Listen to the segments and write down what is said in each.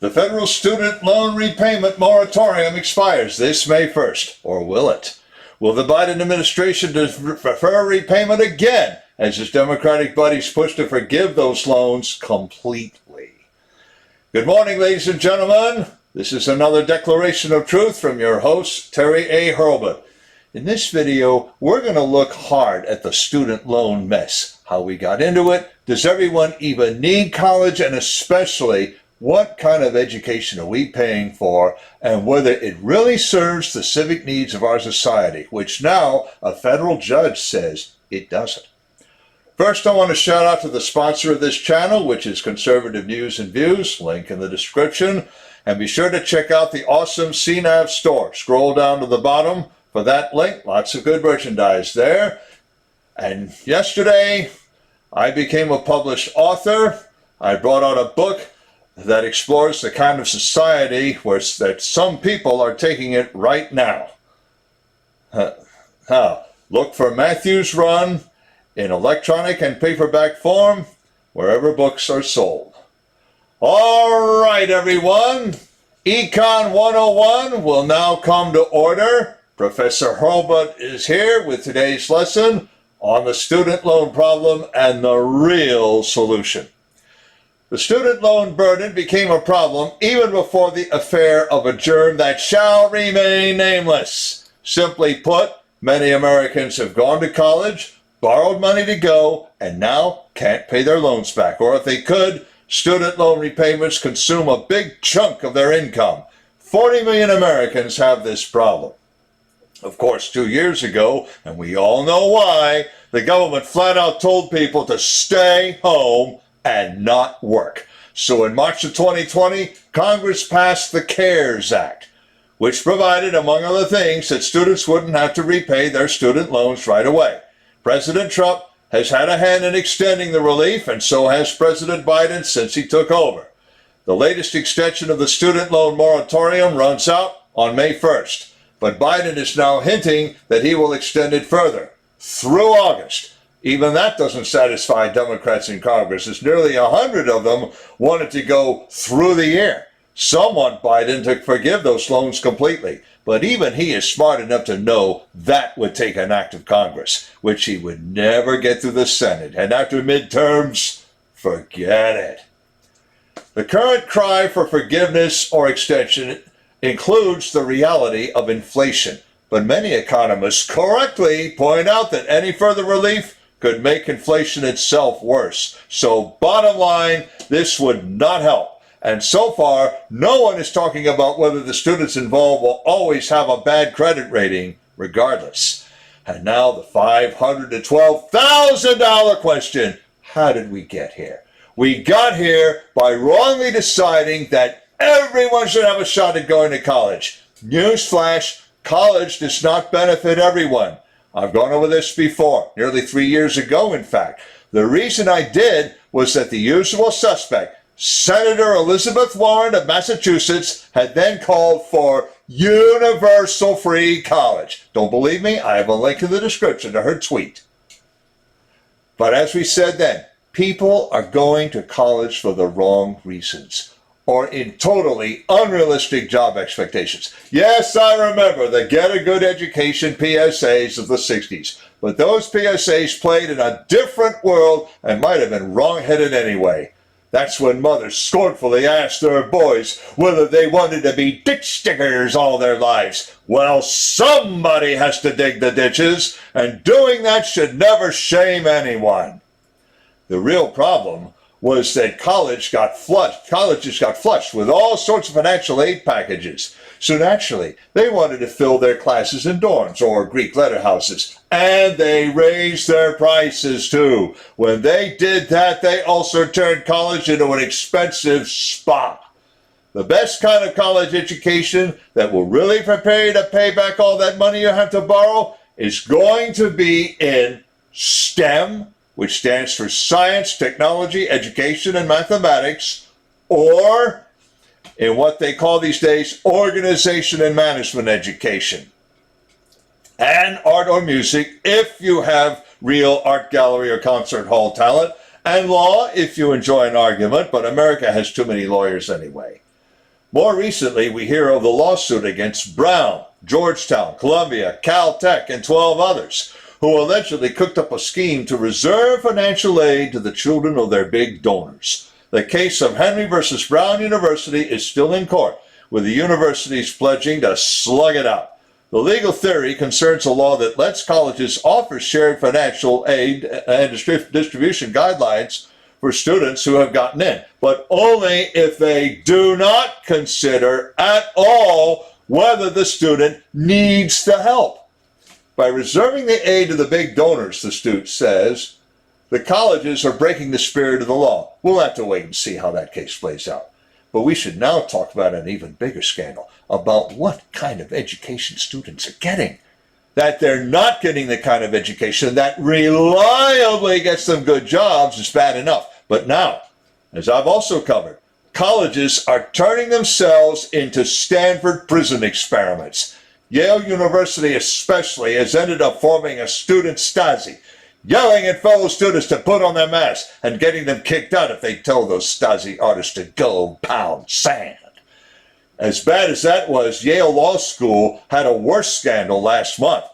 The federal student loan repayment moratorium expires this May 1st, or will it? Will the Biden administration defer repayment again as his Democratic buddies push to forgive those loans completely? Good morning, ladies and gentlemen. This is another Declaration of Truth from your host, Terry A. Hurlbut. In this video, we're going to look hard at the student loan mess. How we got into it, does everyone even need college, and especially what kind of education are we paying for, and whether it really serves the civic needs of our society, which now a federal judge says it doesn't. First, I want to shout out to the sponsor of this channel, which is Conservative News and Views, link in the description, and be sure to check out the awesome CNAV Store. Scroll down to the bottom for that link, lots of good merchandise there. And yesterday, I became a published author. I brought out a book that explores the kind of society that some people are taking it right now. Look for Matthew's Run in electronic and paperback form, wherever books are sold. All right, everyone. Econ 101 will now come to order. Professor Hurlbut is here with today's lesson on the student loan problem and the real solution. The student loan burden became a problem even before the affair of a germ that shall remain nameless. Simply put, many Americans have gone to college, borrowed money to go, and now can't pay their loans back. Or if they could, student loan repayments consume a big chunk of their income. 40 million Americans have this problem. Of course, 2 years ago, and we all know why, the government flat out told people to stay home and not work. So in March of 2020, Congress passed the CARES Act, which provided, among other things, that students wouldn't have to repay their student loans right away. President Trump has had a hand in extending the relief, and so has President Biden since he took over. The latest extension of the student loan moratorium runs out on May 1st, but Biden is now hinting that he will extend it further through August. Even that doesn't satisfy Democrats in Congress, as nearly 100 of them wanted to go through the year. Some want Biden to forgive those loans completely, but even he is smart enough to know that would take an act of Congress, which he would never get through the Senate. And after midterms, forget it. The current cry for forgiveness or extension includes the reality of inflation, but many economists correctly point out that any further relief could make inflation itself worse. So bottom line, this would not help. And so far, no one is talking about whether the students involved will always have a bad credit rating regardless. And now the $500 to $12,000 question. How did we get here? We got here by wrongly deciding that everyone should have a shot at going to college. Newsflash, college does not benefit everyone. I've gone over this before, nearly 3 years ago, in fact. The reason I did was that the usual suspect, Senator Elizabeth Warren of Massachusetts, had then called for universal free college. Don't believe me? I have a link in the description to her tweet. But as we said then, people are going to college for the wrong reasons, or in totally unrealistic job expectations. Yes, I remember the Get a Good Education PSAs of the 60s, but those PSAs played in a different world and might have been wrong-headed anyway. That's when mothers scornfully asked their boys whether they wanted to be ditch diggers all their lives. Well, somebody has to dig the ditches, and doing that should never shame anyone. The real problem was that colleges got flushed with all sorts of financial aid packages. So naturally, they wanted to fill their classes in dorms or Greek letter houses. And they raised their prices too. When they did that, they also turned college into an expensive spa. The best kind of college education that will really prepare you to pay back all that money you have to borrow is going to be in STEM, which stands for Science, Technology, Education, and Mathematics, or in what they call these days Organization and Management Education. And art or music, if you have real art gallery or concert hall talent, and law, if you enjoy an argument, but America has too many lawyers anyway. More recently, we hear of the lawsuit against Brown, Georgetown, Columbia, Caltech, and 12 others, who allegedly cooked up a scheme to reserve financial aid to the children of their big donors. The case of Henry versus Brown University is still in court, with the universities pledging to slug it out. The legal theory concerns a law that lets colleges offer shared financial aid and distribution guidelines for students who have gotten in, but only if they do not consider at all whether the student needs the help. By reserving the aid to the big donors, the student says, the colleges are breaking the spirit of the law. We'll have to wait and see how that case plays out. But we should now talk about an even bigger scandal, about what kind of education students are getting. That they're not getting the kind of education that reliably gets them good jobs is bad enough. But now, as I've also covered, colleges are turning themselves into Stanford prison experiments. Yale University especially has ended up forming a student Stasi, yelling at fellow students to put on their masks and getting them kicked out if they tell those Stasi artists to go pound sand. As bad as that was, Yale Law School had a worse scandal last month.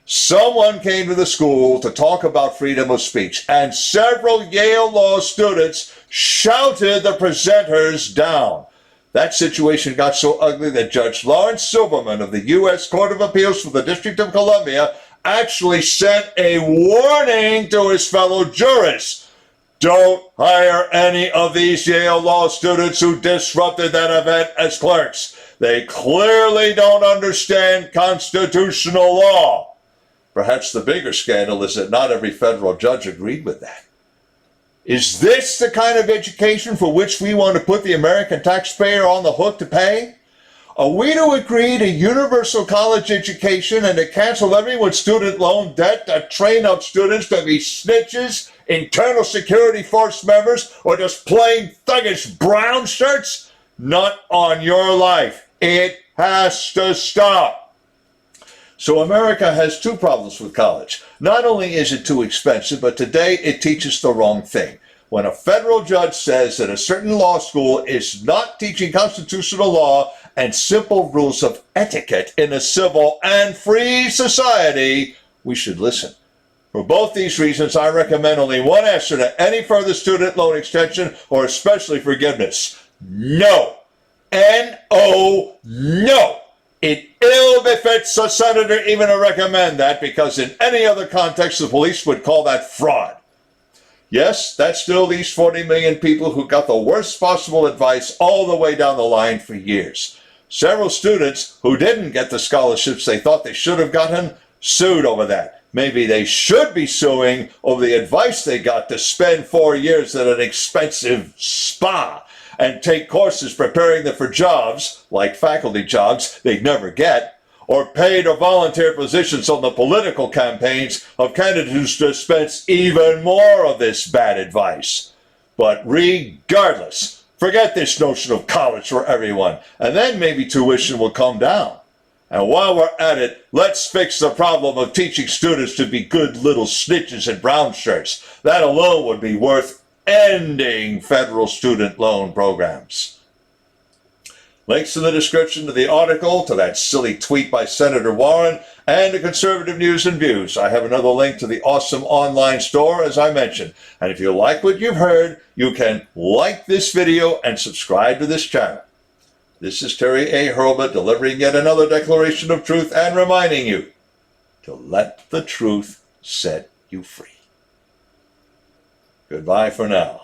Someone came to the school to talk about freedom of speech, and several Yale Law students shouted the presenters down. That situation got so ugly that Judge Lawrence Silverman of the U.S. Court of Appeals for the District of Columbia actually sent a warning to his fellow jurists. Don't hire any of these Yale Law students who disrupted that event as clerks. They clearly don't understand constitutional law. Perhaps the bigger scandal is that not every federal judge agreed with that. Is this the kind of education for which we want to put the American taxpayer on the hook to pay? Are we to agree to universal college education and to cancel everyone's student loan debt, to train up students to be snitches, internal security force members, or just plain thuggish brown shirts? Not on your life. It has to stop. So America has two problems with college. Not only is it too expensive, but today it teaches the wrong thing. When a federal judge says that a certain law school is not teaching constitutional law and simple rules of etiquette in a civil and free society, we should listen. For both these reasons, I recommend only one answer to any further student loan extension or especially forgiveness. No. N-O, no. It ill befits a senator even to recommend that, because in any other context, the police would call that fraud. Yes, that still leaves 40 million people who got the worst possible advice all the way down the line for years. Several students who didn't get the scholarships they thought they should have gotten sued over that. Maybe they should be suing over the advice they got to spend 4 years at an expensive spa and take courses preparing them for jobs, like faculty jobs they'd never get, or paid or volunteer positions on the political campaigns of candidates who dispense even more of this bad advice. But regardless, forget this notion of college for everyone, and then maybe tuition will come down. And while we're at it, let's fix the problem of teaching students to be good little snitches in brown shirts. That alone would be worth ending federal student loan programs. Links in the description to the article, to that silly tweet by Senator Warren, and to Conservative News and Views. I have another link to the awesome online store, as I mentioned. And if you like what you've heard, you can like this video and subscribe to this channel. This is Terry A. Hurlbut delivering yet another declaration of truth and reminding you to let the truth set you free. Goodbye for now.